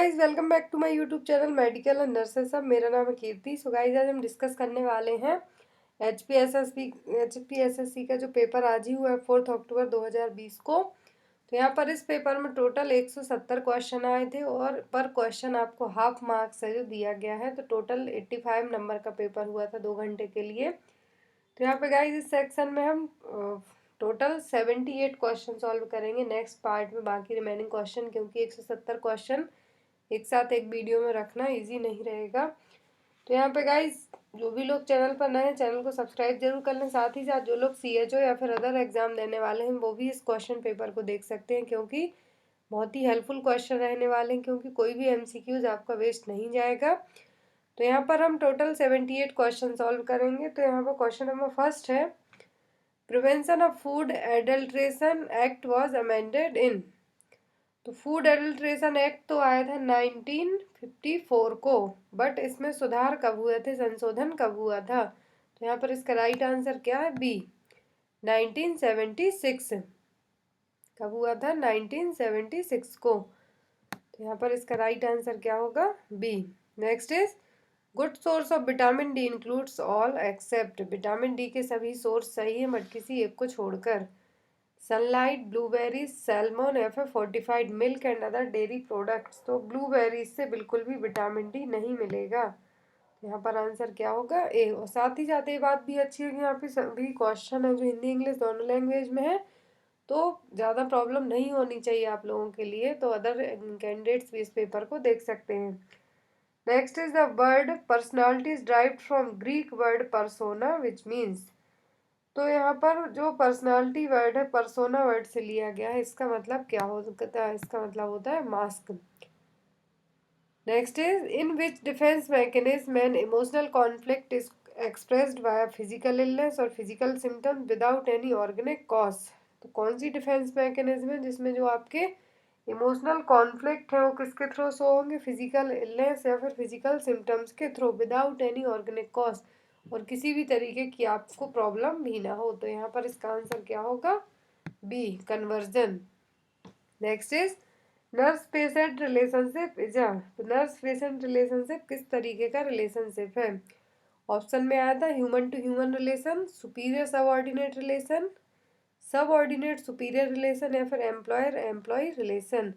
Guys welcome back to my YouTube channel medical and nurses सब। मेरा नाम है कीर्ति। सो गाइस आज हम डिस्कस करने वाले हैं एचपीएसएससी का जो पेपर आज ही हुआ है 4 अक्टूबर 2020 को। तो यहाँ पर इस पेपर में टोटल 170 क्वेश्चन आए थे और पर क्वेश्चन आपको हाफ मार्क्स है जो दिया गया है। तो टोटल 85 नंबर का पेपर हुआ था 2 घंटे के लिए। तो यहाँ पे गाइस इस सेक्शन में हम टोटल 78 क्वेश्चन सॉल्व करेंगे नेक्स्ट पार्ट में बाकी रिमेनिंग क्वेश्चन, क्योंकि 170 क्वेश्चन एक साथ एक वीडियो में रखना इजी नहीं रहेगा। तो यहाँ पे गाइस जो भी लोग चैनल पर नए हैं चैनल को सब्सक्राइब जरूर कर लें। साथ ही साथ जो लोग सीएचओ या फिर अदर एग्जाम देने वाले हैं वो भी इस क्वेश्चन पेपर को देख सकते हैं, क्योंकि बहुत ही हेल्पफुल क्वेश्चन रहने वाले हैं, क्योंकि कोई भी एमसीक्यूज आपका वेस्ट नहीं जाएगा। तो यहाँ पर हम टोटल 78 क्वेश्चन सॉल्व करेंगे। तो यहाँ पर क्वेश्चन नंबर फर्स्ट है, prevention of food adulteration act was amended in. तो फूड एडल्ट्रेशन एक्ट तो आया था 1954 को, बट इसमें सुधार कब हुए थे, संशोधन कब हुआ था? तो यहाँ पर इसका राइट आंसर क्या है? बी, 1976। कब हुआ था? 1976 को। तो यहाँ पर इसका राइट आंसर क्या होगा? B. Next is good source of vitamin D includes all except. Vitamin D के सभी सोर्स सही है बट किसी एक को छोड़कर। सनलाइट, ब्लूबेरीज, सैल्मन या फिर fortified milk and other dairy products. तो ब्लूबेरीज से बिल्कुल भी विटामिन डी नहीं मिलेगा। यहाँ पर आंसर क्या होगा? ए। और साथ ही साथ ये बात भी अच्छी है कि यहाँ पे सभी क्वेश्चन है जो हिंदी इंग्लिश दोनों लैंग्वेज में है, तो ज़्यादा प्रॉब्लम नहीं होनी चाहिए आप लोगों के लिए। तो अदर कैंडिडेट्स भी इस पेपर को देख सकते हैं। Next is the word personality is derived from Greek word persona which means. तो यहाँ पर जो पर्सनालिटी वर्ड है परसोना वर्ड से लिया गया है। इसका मतलब क्या हो सकता है? इसका मतलब होता है mask. Next is in which defence mechanism an emotional conflict is expressed by physical illness और physical symptoms without any organic cause. तो कौन सी डिफेंस मैकेनिज्म है जिसमें जो आपके इमोशनल कॉन्फ्लिक्ट है वो किसके थ्रू शो होंगे? फिजिकल इलनेस या फिर फिजिकल सिम्टम्स के through without any organic cause, और किसी भी तरीके की आपको प्रॉब्लम भी ना हो। तो यहाँ पर इसका आंसर क्या होगा? B, conversion. Next is nurse patient relationship is a. Nurse patient relationship किस तरीके का रिलेशनशिप है? ऑप्शन में आया था human to human relation, superior subordinate relation, subordinate superior relation या फिर एम्प्लॉयर एम्प्लॉय रिलेशन।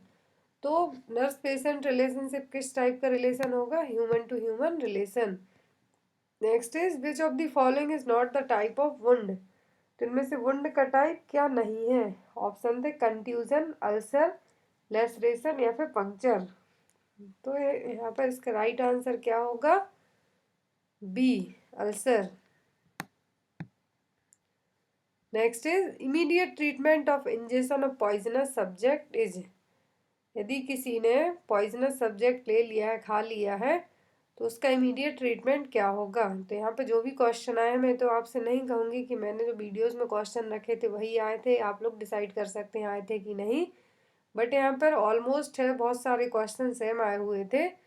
तो नर्स पेशेंट रिलेशनशिप किस टाइप का रिलेशन होगा? Human to human relation. Next is which of the following is not the type of wound. तो इनमें से wound का टाइप क्या नहीं है? ऑप्शन थे कंट्यूजन, अल्सर, लेसरेशन या फिर पंक्चर। तो यहाँ पर इसका राइट आंसर क्या होगा? B, ulcer. Next is immediate treatment of injection of poisonous subject is. यदि किसी ने पॉइजनस सब्जेक्ट ले लिया है, खा लिया है, तो उसका इमीडिएट ट्रीटमेंट क्या होगा? तो यहाँ पे जो भी क्वेश्चन आए, मैं तो आपसे नहीं कहूँगी कि मैंने जो वीडियोस में क्वेश्चन रखे थे वही आए थे, आप लोग डिसाइड कर सकते हैं आए थे कि नहीं। बट यहाँ पर ऑलमोस्ट है, बहुत सारे क्वेश्चन सेम आए हुए थे।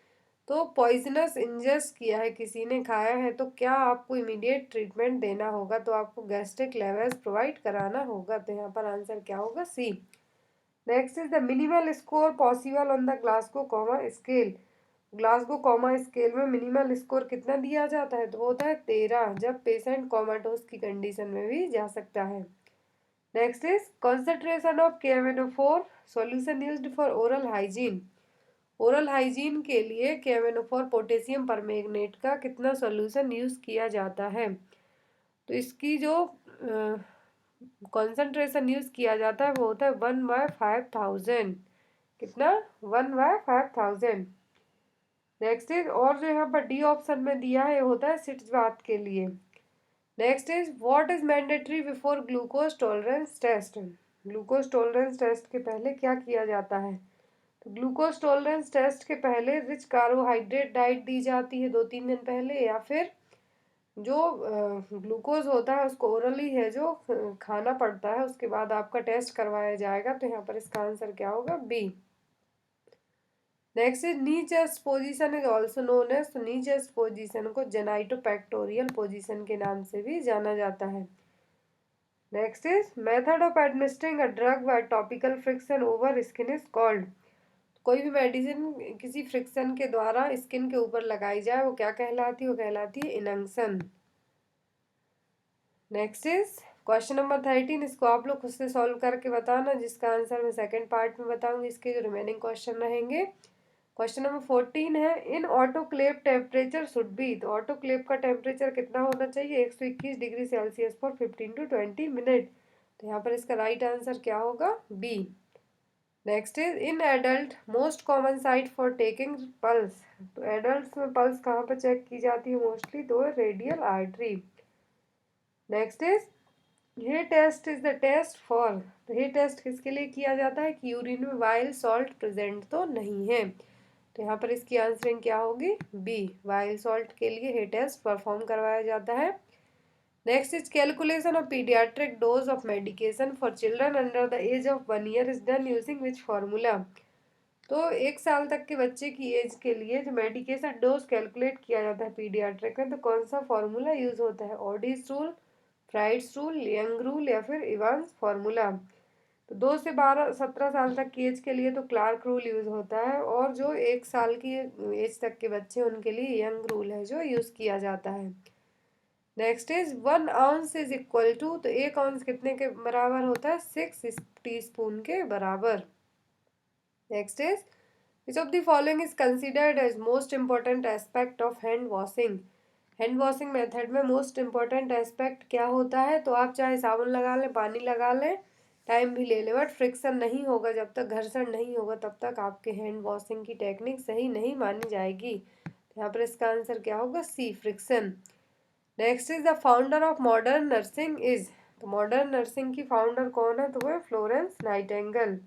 तो पॉइजनस इंजेस्ट किया है, किसी ने खाया है, तो क्या आपको इमीडिएट ट्रीटमेंट देना होगा? तो आपको गैस्ट्रिक लेवल्स प्रोवाइड कराना होगा। तो यहाँ पर आंसर क्या होगा? C. Next is the minimal score possible on the Glasgow coma scale. Glasgow coma scale में मिनिमल स्कोर कितना दिया जाता है? तो वो होता है 13, जब पेशेंट कोमाटोस की कंडीशन में भी जा सकता है। Next is concentration of KMnO4 solution used for oral hygiene. Oral hygiene के लिए KMnO4 पोटेशियम परमैंगनेट का कितना सॉल्यूशन यूज किया जाता है? तो इसकी जो कॉन्सेंट्रेशन यूज किया जाता है वो होता है 1/5000। कितना? 1/5000। नेक्स्ट इज, और जो यहाँ पर डी ऑप्शन में दिया है होता है सिट्स बात के लिए। Next is what is mandatory before glucose tolerance test. Glucose tolerance test के पहले क्या किया जाता है? तो ग्लूकोज टॉलरेंस टेस्ट के पहले रिच कार्बोहाइड्रेट डाइट दी जाती है 2-3 दिन पहले, या फिर जो ग्लूकोज होता है उसको ओरली है जो खाना पड़ता है, उसके बाद आपका टेस्ट करवाया जाएगा। तो यहाँ पर इसका आंसर क्या होगा? B. Next is knee chest position is also known as. तो नी चेस्ट पोजीशन को जेनाइटोपेक्टोरियल पोजीशन के नाम से भी जाना जाता है। Next is method of administering a drug bye topical friction over skin is called. कोई भी मेडिसिन किसी फ्रिक्शन के द्वारा स्किन के ऊपर लगाई जाए वो क्या कहलाती है? वो कहलाती है inunction. Next is question number 13। इसको आप लोग खुद से सॉल्व करके बताना, जिसका आंसर मैं सेकंड पार्ट में बताऊंगी। इसके जो रिमेनिंग क्वेश्चन रहेंगे। क्वेश्चन नंबर 14 है, in autoclave temperature should be. तो ऑटोक्लेव का टेम्परेचर कितना होना चाहिए? 121 degree Celsius for 15 to 20 minute. तो यहाँ पर इसका राइट आंसर क्या होगा? B. Next is in adult most common site for taking pulse. तो एडल्ट में पल्स कहाँ पर चेक की जाती है मोस्टली? तो रेडियल आर्टरी। नेक्स्ट इज ये test is the test for. तो ये टेस्ट किसके लिए किया जाता है? कि यूरिन में वाइल सॉल्ट प्रेजेंट तो नहीं है। तो यहाँ पर इसकी आंसरिंग क्या होगी? बी। वाइल सॉल्ट के लिए ये टेस्ट परफॉर्म करवाया जाता है। Next is calculation of paediatric dose of medication for children under the age of 1 year is done using which formula. तो 1 साल तक के बच्चे की एज के लिए जो मेडिकेशन डोज कैलकुलेट किया जाता है पीडियाट्रिक में, तो कौन सा फार्मूला यूज होता है? ओडिस rule, Freud's rule, young rule या फिर इवांस फार्मूला। तो 2 से 17 साल तक की एज के लिए तो क्लार्क रूल यूज होता है, और जो 1 साल की एज तक के बच्चे उनके लिए यंग रूल है जो यूज किया जाता है। Next is 1 ounce is equal to. तो 1 आउंस कितने के बराबर होता है? 6 टीस्पून के बराबर। Next is which of the following is considered as most important aspect of hand washing. Hand washing method में मोस्ट इंपॉर्टेंट एस्पेक्ट क्या होता है? तो आप चाहे साबुन लगा लें, पानी लगा लें, टाइम भी ले लें, बट फ्रिक्शन नहीं होगा। जब तक घर्षण नहीं होगा तब तक आपके हैंड वॉशिंग की टेक्निक सही नहीं मानी जाएगी। तो यहाँ पर इसका आंसर क्या होगा? C, friction. Next is the founder of modern nursing is. तो मॉडर्न नर्सिंग की फाउंडर कौन है? तो वो है Florence Nightingale.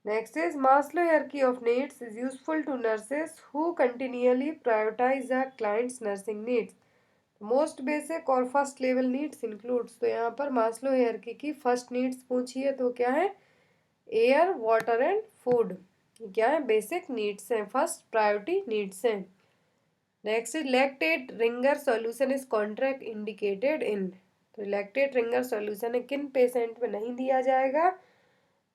Next is Maslow hierarchy of needs is useful to nurses who continually prioritize the client's nursing needs. Most basic और first level needs includes. तो यहाँ पर मास्लो हायरार्की की फर्स्ट नीड्स पूछी है, तो क्या है? Air, water and food. क्या है? बेसिक नीड्स हैं, फर्स्ट प्रायोरिटी नीड्स हैं। Next is lactate Ringer solution is contraindicated in. तो लैक्टेट रिंगर सॉल्यूशन है किन पेशेंट में नहीं दिया जाएगा?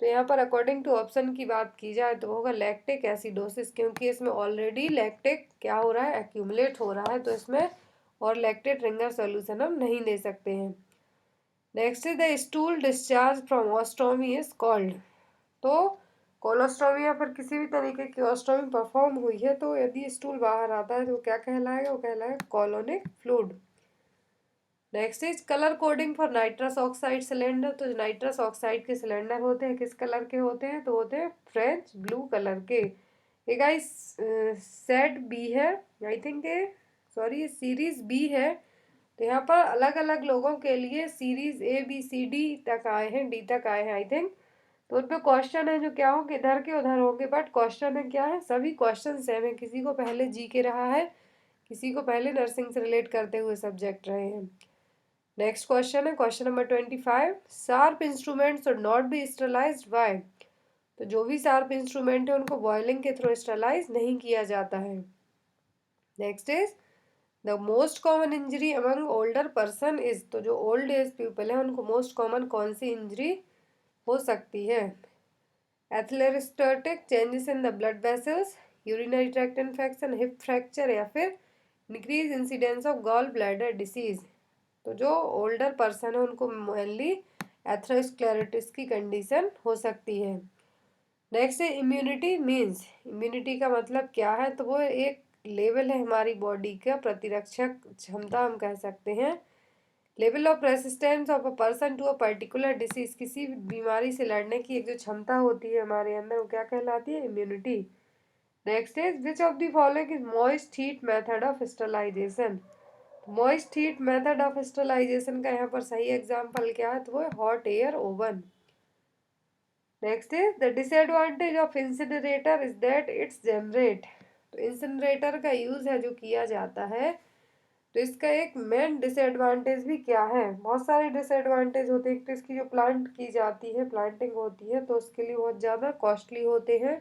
तो यहाँ पर अकॉर्डिंग टू ऑप्शन की बात की जाए तो होगा लैक्टिक एसिडोसिस, क्योंकि इसमें ऑलरेडी लैक्टिक क्या हो रहा है? एक्यूमुलेट हो रहा है, तो इसमें और लैक्टेट रिंगर सॉल्यूशन हम नहीं दे सकते हैं। Next is the stool discharge from ostomy is called. तो कोलोस्टोमी या फिर किसी भी तरीके की ऑस्टोमी परफॉर्म हुई है तो यदि स्टूल बाहर आता है तो क्या कहलाएगा? वो कहलाएगा colonic fluid. Next is colour coding for nitrous oxide cylinder. तो नाइट्रस ऑक्साइड के सिलेंडर होते हैं किस कलर के होते हैं? तो होते हैं फ्रेंच ब्लू कलर के। ये गाइस सेट बी है, आई थिंक सॉरी ये सीरीज बी है। तो यहाँ पर अलग अलग लोगों के लिए series A B C D तक आए हैं, डी तक आए हैं आई थिंक। तो उन पे क्वेश्चन है जो क्या होंगे? इधर के उधर होंगे, बट क्वेश्चन है क्या है? सभी क्वेश्चन सेम है। किसी को पहले जी के रहा है, किसी को पहले नर्सिंग से रिलेट करते हुए सब्जेक्ट रहे हैं। नेक्स्ट क्वेश्चन है question number 25। Sharp instrument should not be sterilized by. तो जो भी शार्प इंस्ट्रूमेंट है उनको बॉइलिंग के थ्रू स्टरलाइज नहीं किया जाता है। Next is the most common injury among older person is. तो जो ओल्ड एज पीपल है उनको मोस्ट कॉमन कौन सी इंजरी हो सकती है? Atherosclerotic changes in the blood vessels, urinary tract infection, hip fracture या फिर increase incidence of gall bladder disease. तो जो ओल्डर पर्सन है उनको मेनली एथेरोस्क्लेरोटिस की कंडीशन हो सकती है। नेक्स्ट है इम्यूनिटी मीन्स। इम्यूनिटी का मतलब क्या है? तो वो एक लेवल है हमारी बॉडी का, प्रतिरक्षक क्षमता हम कह सकते हैं। Level of resistance of a person to a particular disease. किसी बीमारी से लड़ने की एक जो क्षमता होती है हमारे अंदर वो क्या कहलाती है? Immunity. Next is which of the following is moist heat method of sterilization. Moist heat method of sterilization का यहाँ पर सही एग्जाम्पल क्या है? तो वो है hot air oven. Next is the disadvantage of incinerator is that it's generate. तो इंसिनरेटर का यूज है जो किया जाता है, तो इसका एक मेन डिसएडवांटेज भी क्या है? बहुत सारे डिसएडवांटेज होते हैं। तो इसकी जो प्लांट की जाती है, प्लांटिंग होती है, तो उसके लिए बहुत ज़्यादा कॉस्टली होते हैं।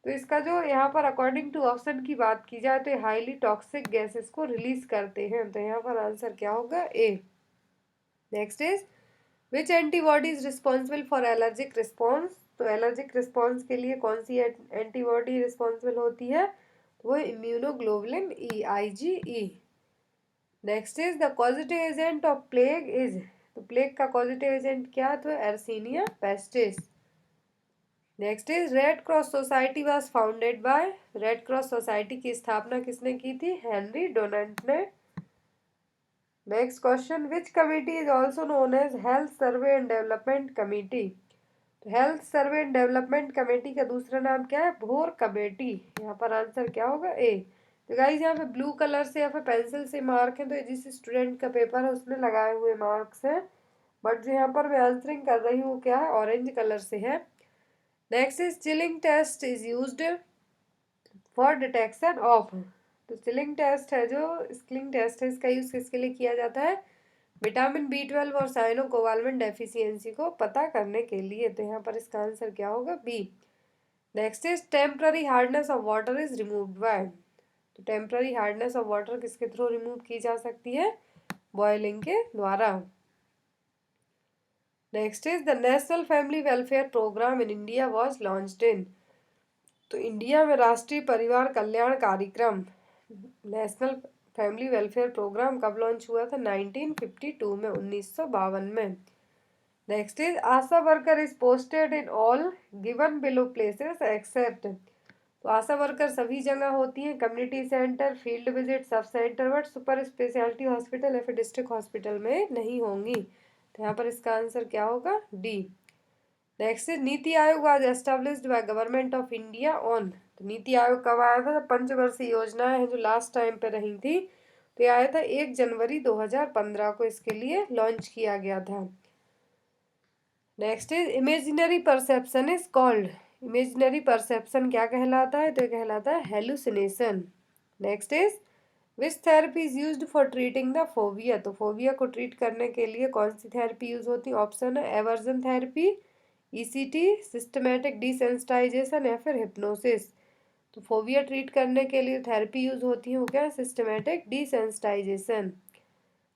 तो इसका जो यहाँ पर अकॉर्डिंग टू ऑप्शन की बात की जाए तो हाईली टॉक्सिक गैसेस को रिलीज करते हैं। तो यहाँ पर आंसर क्या होगा? A. Next is which antibody is responsible for allergic response. तो एलर्जिक रिस्पॉन्स के लिए कौन सी एंटीबॉडी रिस्पॉन्सिबल होती है? वो immunoglobulin E, IgE। Next is the causative agent of plague is, तो प्लेग का कॉजेटिव एजेंट क्या? तो Yersinia pestis. Next is Red Cross Society was founded by, Red Cross society की स्थापना किसने की थी? हेनरी डोनाल्ड ने। Next question, which committee is also known as health survey and development committee? तो health survey and development committee का दूसरा नाम क्या है? भोर कमेटी। यहाँ पर आंसर क्या होगा? ए। तो गाइस यहाँ पे ब्लू कलर से या फिर पेंसिल से मार्क है, तो जिस स्टूडेंट का पेपर है उसने लगाए हुए मार्क्स हैं, बट जो यहाँ पर मैं आंसरिंग कर रही हूँ क्या है? ऑरेंज कलर से है। Next is chilling test is used for detection of, तो चिलिंग टेस्ट है जो स्किलिंग टेस्ट है, इसका यूज किसके लिए किया जाता है? विटामिन B12 और साइनो कोवालमेंट डेफिशिएंसी को पता करने के लिए। तो यहाँ पर इसका आंसर क्या होगा? B. Next is temporary hardness of water is removed by, तो टेम्पररी हार्डनेस ऑफ वाटर किसके थ्रू रिमूव की जा सकती है? बॉइलिंग के द्वारा। Next is the national family welfare programme in India was launched in, तो इंडिया में राष्ट्रीय परिवार कल्याण कार्यक्रम, नेशनल फैमिली वेलफेयर प्रोग्राम कब लॉन्च हुआ था? 1952 में, 1952 में। Next is ASHA worker is posted in all given below places accept, तो आशा वर्कर सभी जगह होती हैं, community centre, field visit, sub centre, but super speciality hospital या फिर डिस्ट्रिक्ट हॉस्पिटल में नहीं होंगी। तो यहाँ पर इसका आंसर क्या होगा? D. Next is NITI Aayog was established by government of India on, तो नीति आयोग कब आया था? पंचवर्षीय योजनाएं हैं जो लास्ट टाइम पे रही थी, तो ये आया था 1 जनवरी 2015 को, इसके लिए लॉन्च किया गया था। Next is imaginary perception is called, imaginary perception क्या कहलाता है? तो ये कहलाता है hallucination. Next is which therapy is used for treating the phobia, तो फोबिया को ट्रीट करने के लिए कौन सी थेरेपी यूज होती है? ऑप्शन है aversion therapy, ECT, systematic desensitization या फिर हिप्नोसिस। तो फोबिया ट्रीट करने के लिए थेरेपी यूज होती है वो क्या? Systematic desensitization.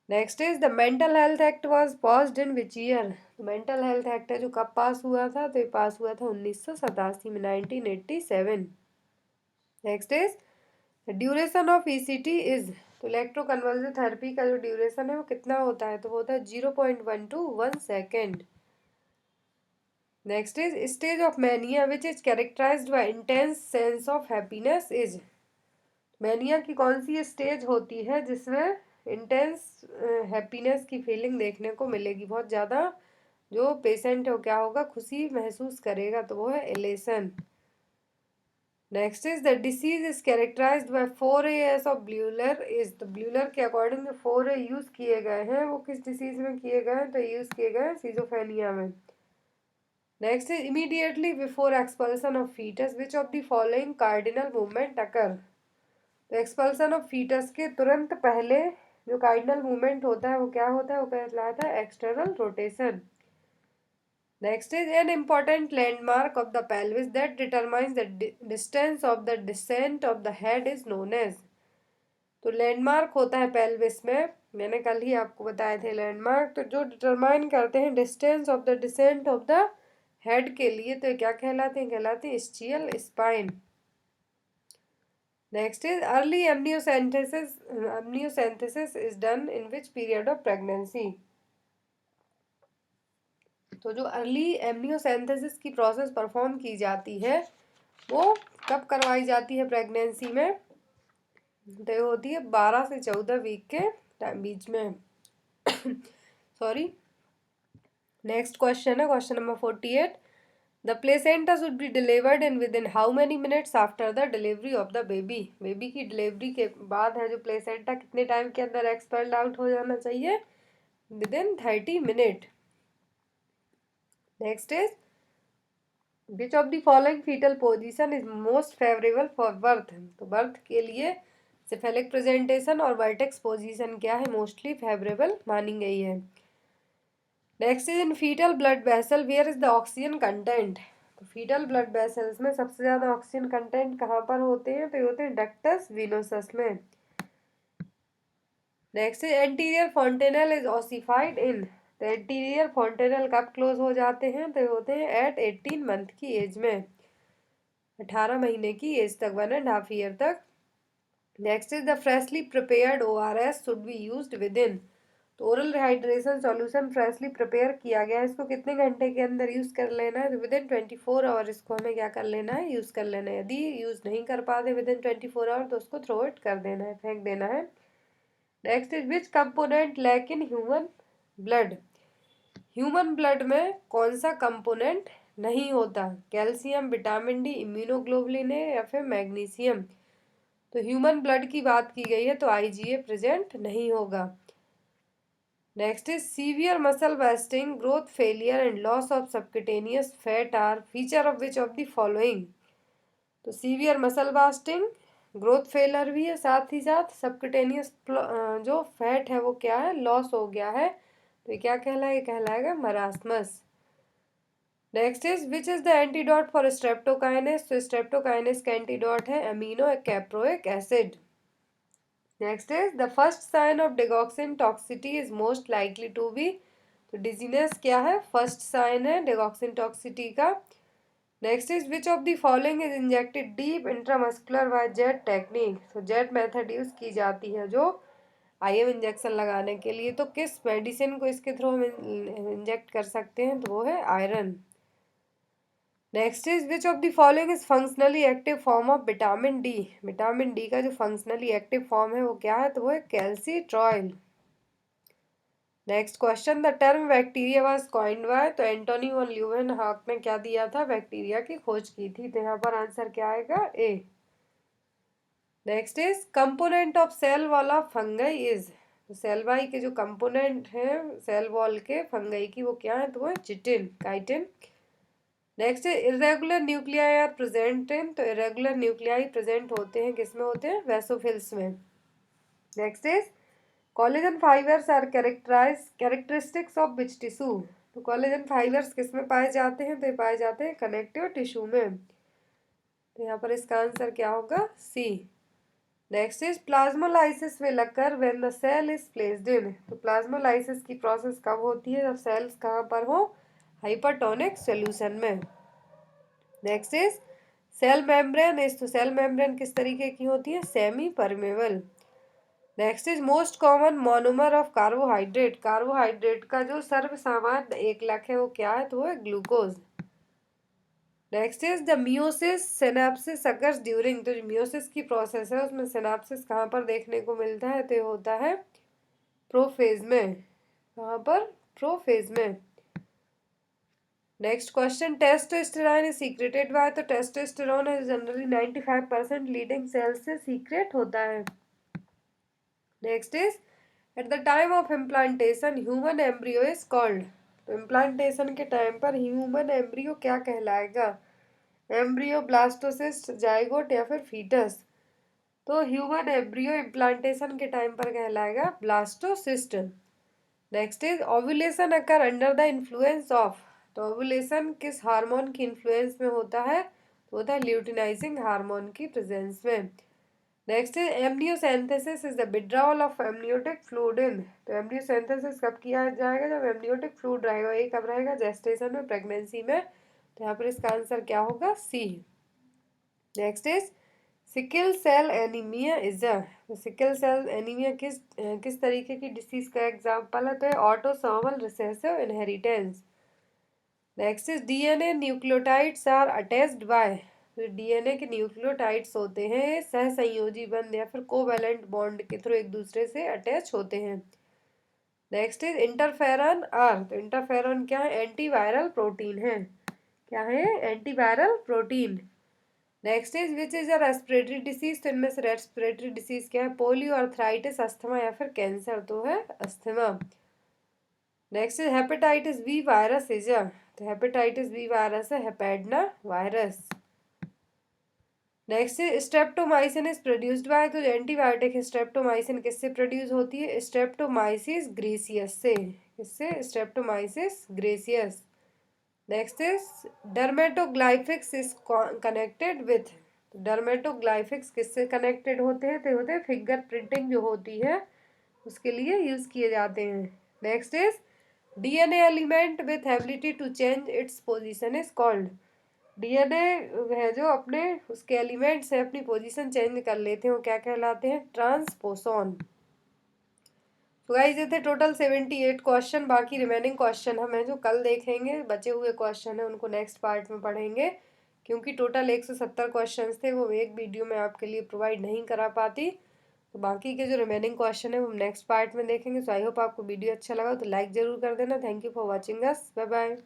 Next is the mental health act was passed in which year, mental health act है जो कब पास हुआ था? तो ये पास हुआ था 1987 में, 1987। Next is duration of ECT is, तो इलेक्ट्रोकन्वल्सिव थेरेपी का जो ड्यूरेशन है वो कितना होता है? तो वो होता है 0.1 to 1 second. Next is stage of mania which is characterised by intense sense of happiness is, mania की कौन सी स्टेज होती है जिसमें इंटेंस हैप्पीनेस की फीलिंग देखने को मिलेगी? बहुत ज़्यादा जो पेशेंट है वो क्या होगा? खुशी महसूस करेगा, तो वो है elation. Next is the disease is characterised by 4 of Bleuler is, तो ब्यूलर के अकॉर्डिंग जो 4A यूज किए गए हैं वो किस डिसीज में किए गए हैं? तो यूज किए गए हैं सिजोफ्रेनिया में। Next is immediately before expulsion of foetus which of the following cardinal movement occur, तो एक्सपल्सन ऑफ फीटस के तुरंत पहले जो कार्डिनल मूवमेंट होता है वो क्या होता है? वो कहलाता है external rotation. Next is an important landmark of the pelvis that determines the distance of the descent of the head is known as, तो लैंडमार्क होता है पेल्विस में, मैंने कल ही आपको बताए थे लैंडमार्क, तो जो डिटरमाइन करते हैं distance of the descent of the head के लिए, तो क्या कहलाते हैं? कहलाते हैं ischial spine. Next is early amniocentesis is done in which period of pregnancy, तो जो अर्ली एमनियोसेंथेसिस की प्रोसेस परफॉर्म की जाती है वो कब करवाई जाती है प्रेगनेंसी में? तो ये होती है 12 से 14 वीक के टाइम बीच में। सॉरी। नेक्स्ट क्वेश्चन है question number 48, the placenta should be delivered in with in how many minutes after the delivery of the baby, baby की डिलीवरी के बाद है जो प्लेसेंटा कितने टाइम के अंदर एक्सपेल्ड आउट हो जाना चाहिए? Within 30 minute. Next is which of the following fetal position is most favourable for birth, तो बर्थ के लिए सिफेलिक प्रेजेंटेशन और वर्टेक्स पोजीशन क्या है? मोस्टली फेवरेबल मानी गई है। Next is in fetal blood vessel where is the oxygen content, तो फीटल ब्लड वेसल्स में सबसे ज्यादा ऑक्सीजन कंटेंट कहाँ पर होते हैं? तो ये होते हैं डक्टस विनोसस में। Next is anterior fontanelle is ossified in, तो एंटीरियर फोंटेनल कब क्लोज हो जाते हैं? तो होते हैं एट 18 मंथ की एज में, 18 महीने की एज तक, 1.5 ईयर तक। Next is the freshly prepared ORS should be used within. तो oral rehydration solution freshly prepare किया गया है, इसको कितने घंटे के अंदर यूज़ कर लेना है? तो विद इन 24 आवर इसको हमें क्या कर लेना है? यूज़ कर लेना है। यदि यूज़ नहीं कर पाते विद इन 24 आवर तो उसको थ्रो इट कर देना है, फेंक देना है। Next is which component lack in human blood. Human blood में कौन सा कंपोनेंट नहीं होता? Calcium, vitamin D, immunoglobulin A या फिर मैग्नीशियम। तो ह्यूमन ब्लड की बात की गई है तो IgA प्रेजेंट नहीं होगा। Next is severe muscle wasting, growth failure and loss of subcutaneous fat are feature of which of the following. तो severe muscle wasting, growth failure भी है, साथ ही साथ सबक्यूटेनियस जो फैट है वो क्या है? लॉस हो गया है। तो ये क्या कहलाएगा? Marasmus. Next is which is the antidote for streptokinase. तो स्ट्रेप्टोकाइनेस का एंटीडोट है amino caproic acid. Next is the first sign of digoxin toxicity is most likely to be. तो डिजीनेस क्या है? फर्स्ट साइन है डिगॉक्सिन टॉक्सिटी का। Next is which of the following is injected deep intramuscular by jet technique. तो jet method use की जाती है जो IM इंजेक्शन लगाने के लिए। तो किस मेडिसिन को इसके थ्रू हम इंजेक्ट कर सकते हैं? तो वो है iron. Next is which of the following is functionally active form of vitamin D. Vitamin D का जो फंक्शनली एक्टिव फॉर्म है वो क्या है? तो वो है calcitriol. Next question, the term bacteria was coined by. तो एंटोनी वन ल्यूवेनहॉक ने क्या दिया था? बैक्टीरिया की खोज की थी। तो यहाँ पर आंसर क्या आएगा? A. Next is component of cell wall of fungi is. तो सेल वाई के जो कंपोनेंट है सेल वॉल के फंगई की वो क्या है? तो वो है चिटिन, काइटिन। नेक्स्ट है irregular nuclei are present in. तो इरेगुलर न्यूक्लियाई प्रेजेंट होते हैं किसमें होते हैं? वैसोफिल्स में। Next is collagen fibres are characteristics of which tissue. तो कोलेजन फाइबर्स किसमें पाए जाते हैं? तो ये पाए जाते हैं कनेक्टिव टिश्यू में। तो यहाँ पर इसका आंसर क्या होगा? C. Next is plasmolysis will occur when the cell is placed in. तो प्लाज्मोलाइसिस की प्रोसेस कब होती है? जब सेल्स कहाँ पर हो? हाइपरटोनिक सॉल्यूशन में। Next is cell membrane is. तो सेल मेम्ब्रेन किस तरीके की होती है? Semipermeable. Next is most common monomer of carbohydrate. Carbohydrate का जो सर्वसामान्य एक लक है वो क्या है? तो वो है glucose. Next is the meiosis synapses occurs during. तो जो मियोसिस की प्रोसेस है उसमें सिनेप्सिस कहाँ पर देखने को मिलता है? तो ये होता है प्रोफेज में। कहाँ पर? प्रोफेज में। Next question, testosterone is secreted by. तो टेस्टोस्टेरोन है जनरली 95% लीडिंग सेल्स से सीक्रेट होता है। Next is at the time of implantation human embryo is called. तो इम्प्लांटेशन के टाइम पर ह्यूमन एम्ब्रियो क्या कहलाएगा? एम्ब्रियो, ब्लास्टोसिस्ट, जाइगोट या फिर फीटस। तो ह्यूमन एम्ब्रियो इम्प्लांटेशन के टाइम पर कहलाएगा blastocyst. Next is ovulation occur under the influence of. तो ओव्यूलेशन किस हार्मोन की इन्फ्लुएंस में होता है? तो होता है ल्यूटिनाइजिंग हार्मोन की प्रेजेंस में। Next is amniocentesis is the withdrawal of amniotic fluid in. तो एमनियोसेंथेसिस कब किया जाएगा? जब एमनियोटिक फ्लूइड रहेगा। ये कब रहेगा? जेस्टेशन में, प्रेगनेंसी में। तो यहाँ पर इसका आंसर क्या होगा? C. Next is sickle cell anaemia is a. Sickle cell anaemia किस तरीके की डिसीज का एग्जाम्पल है? तो autosomal recessive inheritance. Next is DNA nucleotides are attached by. तो DNA के न्यूक्लियोटाइड्स होते हैं सहसंयोजी बंध या फिर कोवैलेंट बॉन्ड के थ्रू एक दूसरे से अटैच होते हैं। Next is interferon are. तो इंटरफेरॉन क्या है? एंटीवायरल प्रोटीन है। क्या है? Antiviral protein. Next is which is a respiratory disease. तो इनमें से रेस्पिरेटरी डिसीज क्या है? पोलियो, अर्थराइटिस, अस्थमा या फिर कैंसर। तो है asthma. Next is hepatitis B virus is a. तो हेपेटाइटिस बी वायरस है hepadna virus. Next is streptomycin is produced by. तो एंटीबायोटिक स्ट्रेप्टोमाइसिन किससे प्रोड्यूस होती है? स्ट्रेप्टोमाइसिस ग्रेसियस से। किससे? Streptomyces griseus. Next is dermatoglyphics is connected with. Dermatoglyphics किससे connected होते हैं? तो होते हैं फिंगर प्रिंटिंग जो होती है उसके लिए यूज किए जाते हैं। Next is DNA element with ability to change its position is called. DNA है जो अपने उसके एलिमेंट्स है अपनी पोजीशन चेंज कर लेते हैं, वो क्या कहलाते हैं? ट्रांसपोसॉन। तो गाइस ये थे टोटल 78 क्वेश्चन। बाकी रिमेनिंग क्वेश्चन हम है जो कल देखेंगे, बचे हुए क्वेश्चन है उनको नेक्स्ट पार्ट में पढ़ेंगे, क्योंकि टोटल 170 क्वेश्चन थे, वो एक वीडियो में आपके लिए प्रोवाइड नहीं करा पाती। तो बाकी के जो रिमेनिंग क्वेश्चन है वो हम नेक्स्ट पार्ट में देखेंगे। सो आई होप आपको वीडियो अच्छा लगा तो लाइक जरूर कर देना। Thank you for watching us. Bye bye.